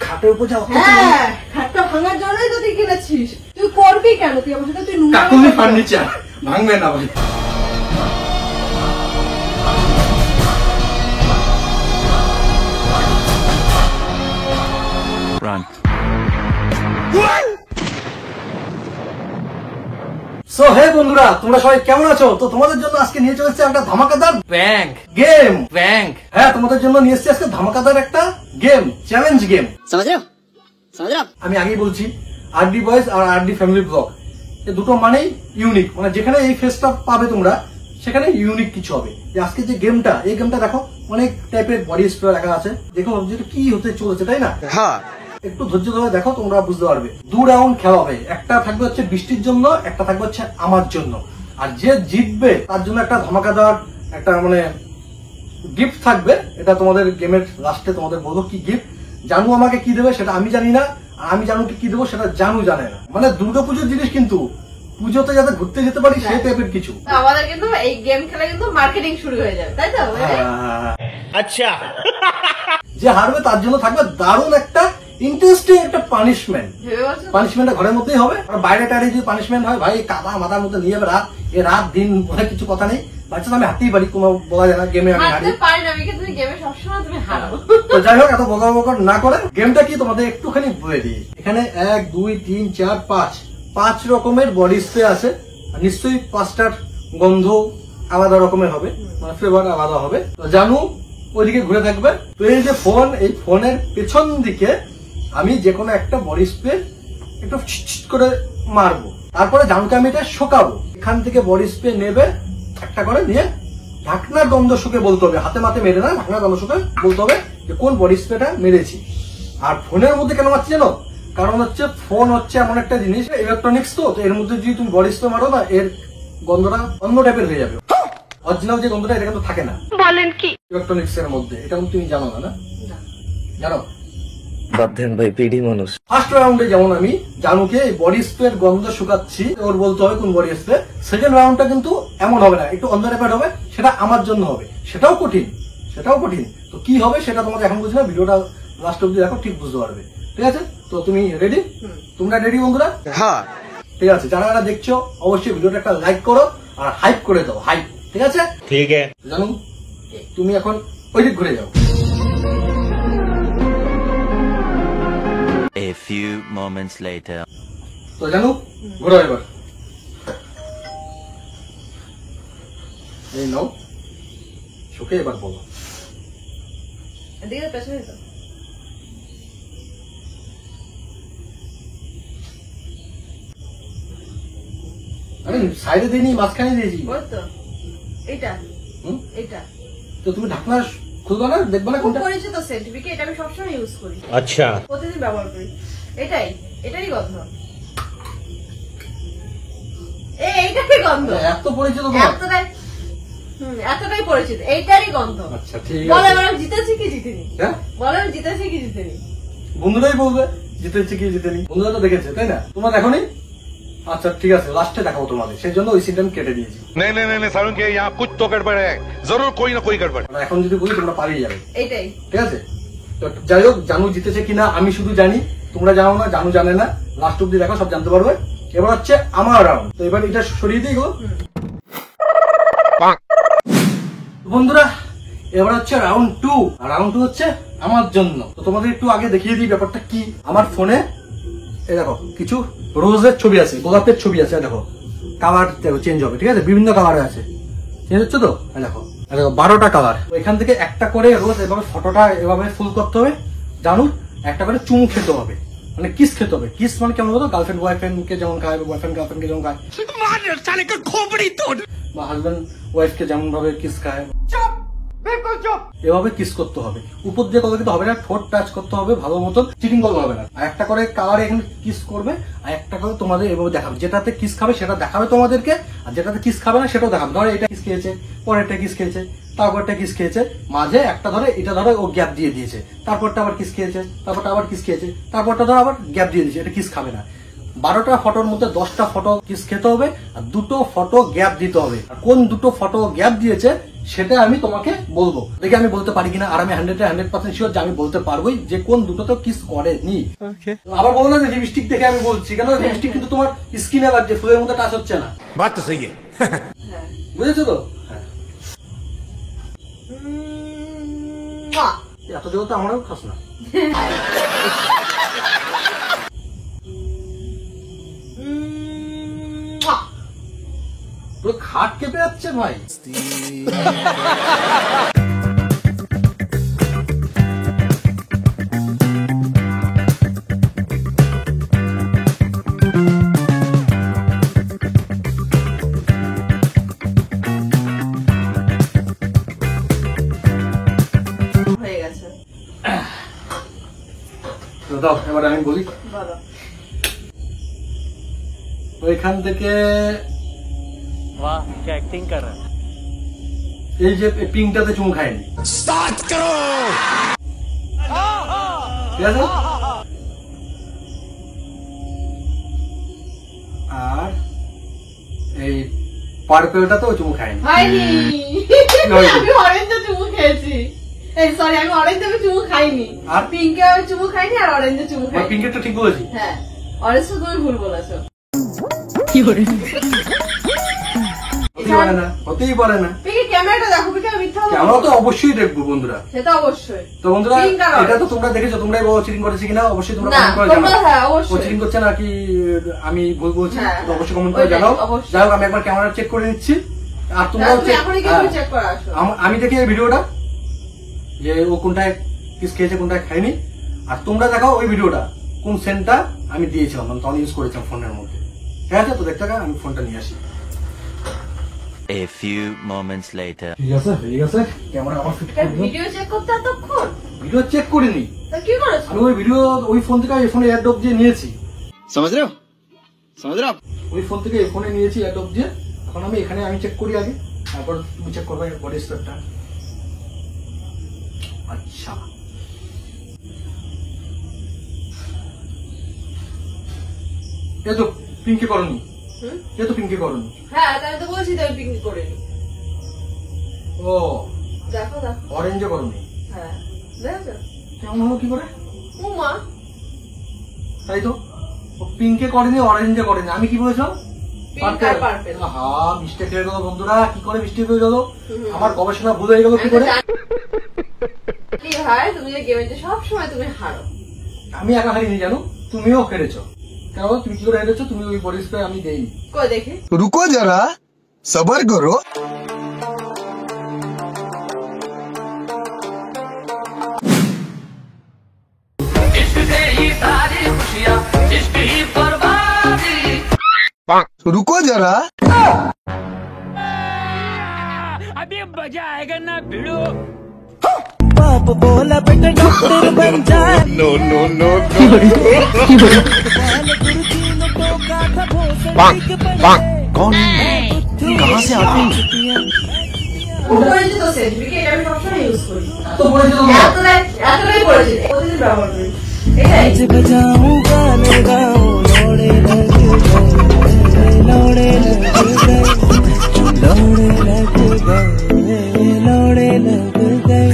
খাটের উপর যাও। হ্যাঁ, খাটটা ভাঙার জন্যই তো তুই কিনেছিস। তুই করবি কেন? তুই আমার সাথে তুই কাকুলি ফার্নিচার ভাঙবে না ভাই। সো হে বন্ধুরা, তোমরা সবাই কেমন আছো? তো তোমাদের জন্য আজকে নিয়ে চলে এসেছি একটা ধামাকাদার ব্যাংক গেম। ব্যাংক হ্যাঁ, তোমাদের জন্য নিয়ে এসেছি আজকে ধামাকাদার একটা গেম, চ্যালেঞ্জ গেম। समझ रहे हो समझ रहे हो আমি আগেই বলছি, আরডি বয়েজ আর আরডি ফ্যামিলি ব্লগ, এই দুটো মানেই ইউনিক। মানে যেখানে এই ফেসটা পাবে তোমরা, সেখানে ইউনিক কিছু হবে। যে আজকে যে গেমটা, এই গেমটা দেখো অনেক টাইপের বডি স্প্রে রাখা আছে। দেখো যেটা কি হতে চলেছে, তাই না? हाँ একটু ধৈর্য ধরে দেখো, তোমরা বুঝতে পারবে। 2 রাউন্ড খেলা হবে। একটা থাকবে হচ্ছে বৃষ্টির জন্য, একটা থাকবে হচ্ছে আমার জন্য। আর যে জিতবে তার জন্য একটা ধামাকাদার একটা মানে গিফট থাকবে। এটা তোমাদের গেমের লাস্টে তোমাদের বলবো কি গিফট। জানু আমাকে কি দেবে সেটা আমি জানি না, আর আমি জানুকে কি দেবো সেটা জানু জানে না। মানে দুর্গাপুজোর জিনিস, কিন্তু পুজোতে যাতে ঘুরতে যেতে পারি সেই টাইপের কিছু। আমাদের কিন্তু এই গেম খেলা কিন্তু মার্কেটিং শুরু হয়ে যাবে, তাই তো? আচ্ছা যে হারবে তার জন্য থাকবে দারুণ একটা ইন্টারেস্টিং একটা পানিশমেন্ট। পানিশমেন্টটা ঘরের মধ্যেই হবে। আর বাইরে টাইরে যদি পানিশমেন্ট হয়, ভাই কাদা মাথার মধ্যে নিয়ে যাবে রাত। এ রাত দিন বলে কিছু কথা নেই। বাচ্চা আমি হাঁটতেই পারি, কোনো বলা যায় না। গেমে আমি হারি। তো যাই হোক, এত বকা বকা না করে গেমটা কি তোমাদের একটুখানি বলে দিই। এখানে 1 2 3 4 5 রকমের বডি স্প্রে আছে। নিশ্চয়ই 5টার গন্ধ আলাদা রকমের হবে, মানে ফ্লেভার আলাদা হবে। তো জানু ওইদিকে ঘুরে থাকবে। তো এই যে ফোন, এই ফোনের পেছন দিকে আমি যে কোনো একটা বডি স্প্রে একটু করে মারবো। তারপরে জানুকে আমি এটা শোকাবো। এখান থেকে বডি স্প্রে নেবে একটা করে, নিয়ে ঢাকনার গন্ধ শুকে বলতে হবে। হাতে মাতে মেরে না, ঢাকনার গন্ধ শুকে বলতে হবে যে কোন বডি স্প্রেটা মেরেছি। আর ফোনের মধ্যে কেন মারছি জানো? কারণ হচ্ছে ফোন হচ্ছে এমন একটা জিনিস, ইলেকট্রনিক্স। তো এর মধ্যে যদি তুমি বডি স্প্রে মারো না, এর গন্ধটা অন্য টাইপের হয়ে যাবে। অরিজিনাল যে গন্ধটা এটা কিন্তু থাকে না। বলেন কি? ইলেকট্রনিক্স এর মধ্যে। এটা তুমি জানো না? জানো? বাধ্যেন ভাই পিডি মানুষ। ফার্স্ট রাউন্ডে যেমন আমি জানুকে বডি স্প্রে গন্ধ শুকাচ্ছি, ওর বলতে হবে কোন বডি স্প্রে। সেকেন্ড রাউন্ডটা কিন্তু এমন হবে না, একটু অন্য টাইপের হবে। সেটা আমার জন্য হবে। সেটাও কঠিন। তো কি হবে সেটা তোমাকে এখন বুঝি না, ভিডিওটা লাস্ট অব্দি দেখো, ঠিক বুঝতে পারবে। ঠিক আছে? তো তুমি রেডি? তোমরা রেডি বন্ধুরা? हाँ ঠিক আছে, যারা যারা দেখছো অবশ্যই ভিডিওটা একটা লাইক করো আর হাইপ করে দাও। হাইপ, ঠিক আছে? ঠিক আছে জানু, তুমি এখন ওই দিক ঘুরে যাও। A few moments later. তো জানু, ঘুরো এবার। এই নাও, শুকে এবার বলো। আমি সাইডে দিইনি, মাঝখানে দিয়েছি। তো তুমি ঢাকনা খুলবা না, দেখবা না কোনটা? পরিচিত সেন্ট, এটা আমি সবসময় ইউজ করি, আচ্ছা প্রতিদিন ব্যবহার করি। এটারই গন্ধ। এইটারই গন্ধ। এত পরিচিত তোমার? এতটাই পরিচিত, এইটারই গন্ধ। আচ্ছা ঠিক বলে আছে। আমি জিতেছি কি জিতিনি? হ্যাঁ, বলে আমি জিতেছি কি জিতিনি? বন্ধুরাই বলবে জিতেছে কি জিতেনি। বন্ধুরা তো দেখেছে, তাই না? তোমরা দেখোনি? আচ্ছা ঠিক আছে, লাস্টে দেখাবো তোমাদের। সেই জন্য ওই সিনটা আমি কেটে দিয়েছি। नहीं नहीं नहीं सारुण के यहाँ कुछ तो गड़बड़ है, जरूर कोई ना कोई गड़बड़। মানে এখন যদি বলি তোমরা পালিয়ে যাবে। এইটাই। ঠিক আছে? তো যাই হোক, জানু জিতেছে কিনা আমি শুধু জানি, তোমরা জানো না, জানু জানে না। লাস্ট অব্দি দেখো, সব জানতে পারবে। এবার হচ্ছে আমার রাউন্ড। তো এবার এটা সরিয়ে দিই গো বন্ধুরা। এবার হচ্ছে রাউন্ড 2। রাউন্ড 2 হচ্ছে আমার জন্য। তো তোমাদের একটু আগে দেখিয়ে দিই ব্যাপারটা কি। আমার ফোনে এই দেখো কিছু রোজের ছবি আছে, গোলাপের ছবি আছে। দেখো কালার চেঞ্জ হবে, ঠিক আছে? বিভিন্ন কালারে আছে, চেঞ্জ হচ্ছে তো। দেখো 12টা কালার। এখান থেকে একটা করে রোজ এভাবে ফটোটা এভাবে ফুল করতে হবে। জানুর একটা করে চুমু খেতে হবে, মানে কিস খেতে হবে। কিস মানে কেমন বলতো? গার্লফ্রেন্ড বয়ফ্রেন্ডকে যেমন খায়, বয়ফ্রেন্ড গার্লফ্রেন্ডকে যেমন খায়, বা হাজবেন্ড ওয়াইফকে যেমন ভাবে কিস খায়, এভাবে কিস করতে হবে। উপর দিয়ে কথা কিন্তু হবে না, ঠোঁট টাচ করতে হবে ভালো মতো, চিটিং করতে হবে না। আর একটা করে কালারে এখানে কিস করবে, আর একটা করে তোমাদের এভাবে দেখাবে। যেটাতে কিস খাবে সেটা দেখাবে তোমাদেরকে, আর যেটাতে কিস খাবে না সেটাও দেখাবে। ধরো এটা কিস খেয়েছে, পরেরটা কিস খেয়েছে, তারপরটা কিস খেয়েছে, মাঝে একটা ধরে এটা ধরো ও গ্যাপ দিয়ে দিয়েছে, তারপরটা আবার কিস খেয়েছে, তারপরটা আবার কিস খেয়েছে, তারপরটা ধরো আবার গ্যাপ দিয়ে দিয়েছে। এটা কিস খাবে না। 12টা ফটোর মধ্যে 10টা ফটো কিস খেতে হবে, আর 2টো ফটো গ্যাপ দিতে হবে। আর কোন 2টো ফটো গ্যাপ দিয়েছে সেটা আমি তোমাকে বলবো। দেখি আমি বলতে পারি কিনা, আর আমি 100% শিওর যে আমি বলতে পারবোই যে কোন দুটো তো কিস করেনি। আবার বলো না যে লিপস্টিক দেখে আমি বলছি, কেন লিপস্টিক কিন্তু তোমার স্কিনে লাগছে, ফুলের মধ্যে টাচ হচ্ছে না। बात तो सही है। বুঝেছো তো? এত জোর তো আমারও খাস না। পুরো খাট কেঁপে যাচ্ছে ভাই। হয়ে গেছে। তো দাও এবার আমি বলি। বলো। ওইখান থেকে वाह क्या एक्टिंग कर रहा है। এই যে পিঙ্কটাতে চুমু খায়নি, ঠিক আছে? আর এই পার্পেলটাতেও চুমু খায়নি। হয়নি। হয়নি। আমি অরেঞ্জে চুমু খেয়েছি। এই সরি, আমি অরেঞ্জে চুমু খাইনি। আর? পিঙ্কে আমি চুমু খাইনি, আর অরেঞ্জে চুমু খাইনি। পিঙ্কেরটা ঠিক বলেছি। হ্যাঁ, অরেঞ্জ তো তুমি ভুল বলেছো। হতেই পারে না, হতেই পারে না। পিঙ্কের ক্যামেরাটা দেখো, পিঙ্কে আমি মিথ্যা বলবো? আমরা তো অবশ্যই দেখবো বন্ধুরা। সেটা অবশ্যই। তো বন্ধুরা পিঙ্ক আর এটা তো তোমরা দেখেছো, তোমরাই চিটিং করেছে কিনা অবশ্যই তোমরা না, কমেন্ট করে তোমরা জানাও। হ্যাঁ, ও অবশ্যই। চিটিং করছে নাকি আমি ভুল বলছি, হ্যাঁ, তো অবশ্যই কমেন্ট করে ওইটাই, জানাও। অবশ্যই। যাই হোক, আমি একবার ক্যামেরা চেক করে নিচ্ছি, আর তোমরা তাহলে তুমি এখনই গিয়ে চেক করে আসো। আমি দেখি এই ভিডিওটা যে ও কোনটায় কিস খেয়েছে কোনটায় খায়নি, আর তোমরা দেখাও ওই ভিডিওটা কোন সেন্টটা আমি দিয়েছিলাম, মানে তখন ইউজ করেছিলাম ফোনের মধ্যে। ঠিক আছে, তো দেখতে থাকা, আমি ফোনটা নিয়ে আসি। A few moments later. ঠিক আছে, হয়ে গেছে। ক্যামেরা আমার ফিট করে দিলাম। ভিডিও চেক করতে এতক্ষণ? ভিডিও চেক করিনি তা কি করেছো? আমি, ওই ভিডিও ওই ফোন থেকে এই ফোনে অ্যাডোব দিয়ে নিয়েছি। समझ रहे हो समझ रहे हो आप ওই ফোন থেকে এই ফোনে নিয়েছি অ্যাডোব দিয়ে। এখন আমি এখানে আমি চেক করি আগে, তারপর তুমি চেক করবে বডি স্প্রেটা। আচ্ছা, এ তো পিঙ্কে করনি, হুম? এ তো পিঙ্কে করনি। হ্যাঁ, তাই তো বলছি তো আমি পিকনিক করিনি। ও দেখো দেখো। অরেঞ্জে করনি, হ্যাঁ, দেখো। কেমন হলো কি করে? উমা, তাই তো, ও পিঙ্কে করেনি অরেঞ্জে করেনি, আমি কি বলেছিলাম? পিঙ্ক আর পার্পল। আহা, মিস্টেক হয়ে গেল বন্ধুরা। কি করে মিস্টেক হয়ে গেল? হুম। আমার গবেষণা ভুল হয়ে গেল কি করে? কি ভাই, তুমি যে গেমে সব সময় তুমি হারো। আমি একা হারিনি জানো, তুমিও হেরেছো। কেন, তুমি কি করে হেরেছো? তুমি ওই বডি স্প্রে আমি দেইনি। কই দেখি। रुको जरा सबर करो रुको जरा পড়েছি তো সেন্টিফিকে, এটা আমি সবসময় ইউজ করি। তো বলেছো তো এতটাই পড়েছি, প্রতিদিন ব্যবহার করি। এটাই।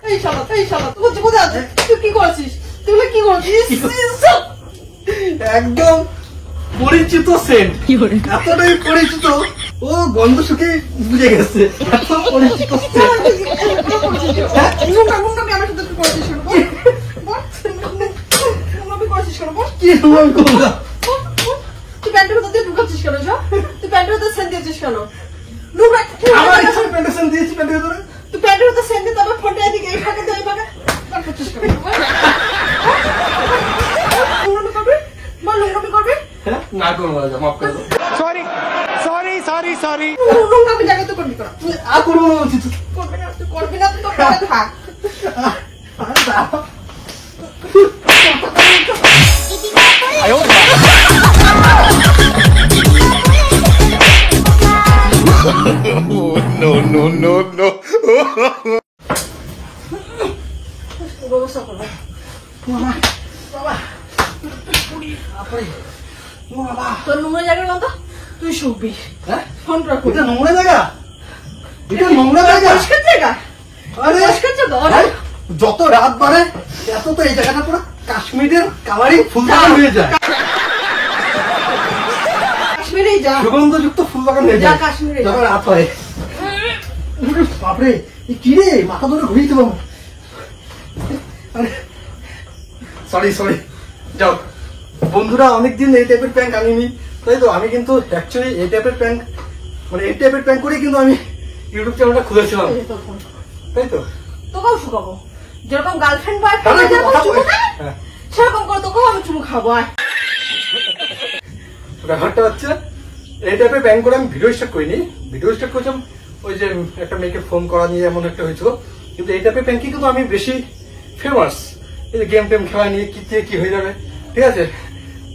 এই শালা, এই শালা, তুই কোথায় আছিস? তুই কি করছিস? তুই কি করছিস? একদম পরিচিত সেন্ট, এতটাই পরিচিত, ও গন্ধ শুকে বুঝে গেছে। এত পরিচিত সেন্ট। মুখটাকে আমার সাথে তুই করছিস কেন? বল, বল। মুখটাকে করছিস কেন? বল। কি হলো করলাম? বল, বল। তুই প্যান্টের ভিতর দিয়ে ঢুকাচ্ছিস কেন? যা। তুই প্যান্টের ভিতর সেন্ট দিয়েছিস কেন? ঢুকা। আমার ইচ্ছা পেন্টেশন দিয়েছি প্যান্টের ভিতরে। তুই প্যান্টের ভিতর সেন্ট দিয়ে তারপর ফোনটা এদিকে এই ফাঁকে দিয়ে এই ফাঁকে বল করছিস কেন? বল। নোংরামি করবি? বল, নোংরামি করবি? হ্যাঁ, না করবো না, মাফ করে দাও। নোংরামি জায়গায় তো করবি কেন? তুই আর করবো না বলছি তো। করবি না, তুই করবি না, তুই তো পরে থাক। আর দাও। ব্যবস্থা করবো। বাবা, বাবা, বাবারে, বাবা। তোর নোংরা জায়গার মতো তুই শুকবি। হ্যাঁ? ফোন রাখ। এটা নোংরা জায়গা? এটা নোংরা জায়গা। পরিষ্কার জায়গা, আরে পরিষ্কার জায়গা, ভাই, অনেক। যত রাত বাড়ে এত তো এই জায়গাটা পুরো কাশ্মীরের কামারি ফুল বাগান হয়ে যায়, কাশ্মীরেই যা, সুগন্ধযুক্ত ফুল বাগান হয়ে যা যায় কাশ্মীরে যত যা। রাত হয়। ওরে বাপরে, এ কি রে, মাথা ধরে ঘুরিয়ে দেবো। সরি সরি, যাও। বন্ধুরা অনেকদিন এই টাইপের প্যান্ট আনিনি, তাই তো আমি কিন্তু অ্যাকচুয়ালি এই টাইপের প্যান্ট, মানে এই টাইপের প্যান্ট করেই কিন্তু আমি ইউটিউব চ্যানেলটা খুলেছিলাম, এই তোর ফোন। তাই তো। তোকেও শুকাবো, যেরকম গার্লফ্রেন্ড তাহলে বয়ফ্রেন্ড একটু যেরকম কথা চুমু বল। খায়, হ্যাঁ। সেরকম করে তোকেও আমি চুমু খাবো। আয়। ব্যাপারটা হচ্ছে এই টাইপের প্যান্ট করে আমি ভিডিও স্টার্ট করিনি, ভিডিও স্টার্ট করেছিলাম ওই যে একটা মেয়েকে ফোন করা নিয়ে এমন একটা হয়েছিল, কিন্তু এই টাইপের প্যান্ট কিন্তু আমি বেশি ফেমাস, এই যে গেম টেম খেলা নিয়ে কি থেকে কি হয়ে যাবে, ঠিক আছে।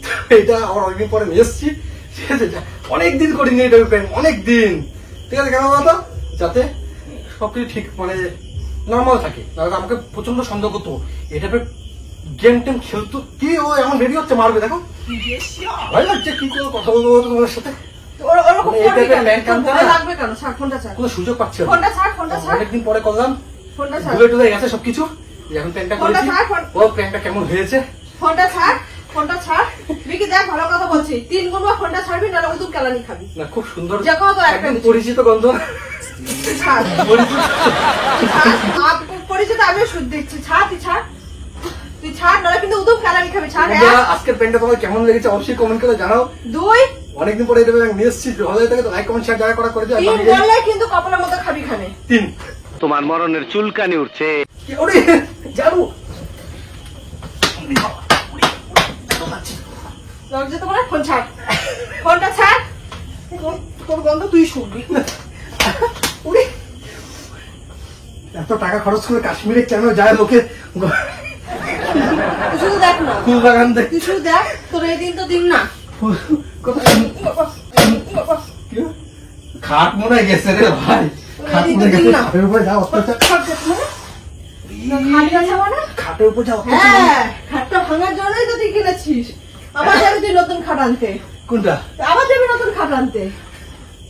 তো এটা আমার অনেকদিন পরে নিয়ে এসেছি, ঠিক আছে। অনেকদিন করিনি এই টাইপের প্যান্ট, অনেকদিন, ঠিক আছে। কেন বলতো, যাতে সবকিছু ঠিক মানে নর্মাল থাকে, তাহলে আমাকে প্রচন্ড সন্দেহ করতো এই টাইপের গেম টেম খেলতো। কি ও এমন রেডি হচ্ছে, মারবে দেখো, ভয় লাগছে কি করে কথা বলবো তোমার সাথে, ওরকম মানে এই করবি টাইপের কেন? প্যান্ট তোর আনতে ভয় না? লাগবে কেন? ছাড় ফোনটা, ছাড় কোনো সুযোগ পাচ্ছি না। ফোনটা, ছাড় ফোনটা, ছাড় অনেকদিন পরে করলাম, ফোনটা, ছাড় ভুলে টুলে গেছে সবকিছু, এখন প্যান্টটা ফোনটা করেছি, ছাড়, ফোন। ও প্যান্টটা কেমন হয়েছে। ফোনটা ছাড়, ফোনটা ছাড়। বিকি দেখ, ভালো কথা বলছি, 3 গুণ বা ফোনটা ছাড়বি, নাহলে উদুর কেলানি খাবি। না খুব সুন্দর, যে কোনো তো একটা একদম কিছু। পরিচিত গন্ধ, ছাড়, পরিচিত। ছাড়। পরিচিত আমিও শুদ্ধ দিচ্ছি, ছাড়, তুই ছাড়, তুই ছাড়, নাহলে কিন্তু উদুর কেলানি খাবি। ছাড়। বন্ধুরা, আজকের প্যান্টটা তোমার কেমন লেগেছে অবশ্যই কমেন্ট করে জানাও। 2 অনেকদিন পরে এটা নিয়ে এসেছি, ভালো লাগে তো লাইক কমেন্ট শেয়ার যারা করা করে দিও। 3 বললে কিন্তু কপালের মতো খাবি খানে। 3 তোমার মরণের চুলকানি উঠছে। ওরে জারু, লজ্জা তো করে, ফোন ছাড়, ফোনটা ছাড়। তোর গন্ধ তুই শুনবি। ওরে এত টাকা খরচ করে কাশ্মীরে কেন যায় লোকে তুই শুধু দেখ না, ফুল বাগান দেখতে। তুই শুধু দেখ, তোর এই দিন তো দিন না। খাট মনে হয় গেছে রে ভাই, খাট মনে হয় গেছে, খাটের উপরে যা অত্যাচার, খাট গেছে মানে? খাটের উপর যা অত্যাচার। হ্যাঁ, খাটটা ভাঙার জন্যই তো তুই কিনেছিস। আবার যাবি তুই নতুন খাট আনতে, কোনটা? আবার যাবি নতুন খাট আনতে।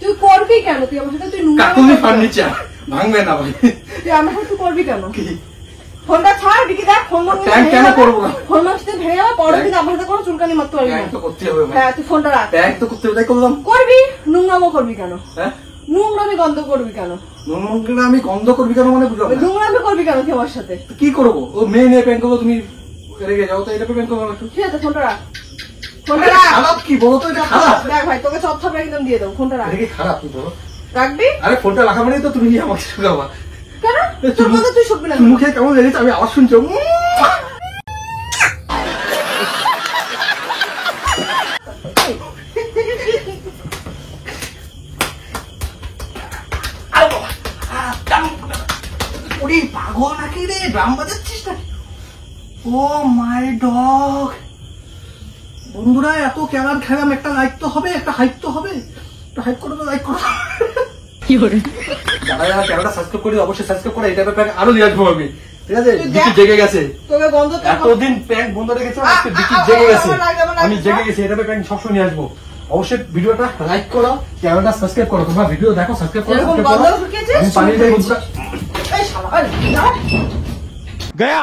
তুই করবি কেন? তুই আমার সাথে, তুই নোংরা কাকুলি ফার্নিচার ভাঙবে না ভাই। তুই আমার সাথে তুই করবি কেন? কি ফোনটা ছাড়, বিকি দেখ, ফোন মাংস প্যান্ট কেন করবো না? ফোন মাংস তুই ভেঙে যাবে, পরের দিন আমার সাথে কোনো চুলকানি মারতে পারবি না। প্যান্ট তো করতে হবে ভাই, হ্যাঁ, তুই ফোনটা রাখ। প্যান্ট তো করতে হবে, তাই করলাম। করবি, নোংরামো করবি কেন? হ্যাঁ, নোংরামি গন্ধ করবি কেন? নোংরা আমি গন্ধ করবি কেন মানে বুঝলাম না। নোংরামি করবি কেন তুই আমার সাথে? কি করবো, ও মেয়ে নিয়ে প্যান্ট করবো, তুমি রেগে যাও তো, এটা প্যান্ট করবো একটু। ঠিক আছে, ফোনটা রাখ, ফোনটা রাখ। খারাপ কি বলো তো, এটা খারাপ, দেখ ভাই, তোকে চপ থাপড়া একদম দিয়ে দেবো, ফোনটা রাখ। এটা কি খারাপ তুমি বলো? রাখবি আরে ফোনটা রাখা মানে তো তুমি নিয়ে আমাকে শুকাবা। কেন? তোর মধ্যে তুই শুকবি না। মুখে কেমন লেগেছে আমি আওয়াজ শুনছো। ওরে পাগল নাকি রে, ড্রাম বাজাচ্ছিস না? ও মাই ডগ। বন্ধুরা এত ক্যামেরা খেলাম, একটা লাইক তো হবে, একটা হাইপ তো হবে, একটা হাইপ করো তো, লাইক করো। যারা যারা ক্যামেরা সাবস্ক্রাইব করি অবশ্যই সাবস্ক্রাইব করে, এই টাইপের প্যান্ট আরো নিয়ে আসবো আমি, ঠিক আছে। তুই বিকি দেখ। জেগে গেছে, তোকে গন্ধ তো এতদিন প্যান্ট বন্ধ রেখেছে, আজকে বিকি জেগে গেছে, আমি জেগে গেছি, এই টাইপের প্যান্ট সবসময় নিয়ে আসবো। অবশ্যই ভিডিওটা লাইক করো, ক্যামেরাটা সাবস্ক্রাইব করো, তোমরা ভিডিও দেখো, সাবস্ক্রাইব করো, এরকম সাবস্ক্রাইব করো। গন্ধ ঢুকেছে? আমি পালিয়ে যাই বন্ধুরা। এই শালা, এই, দাঁড়া। गया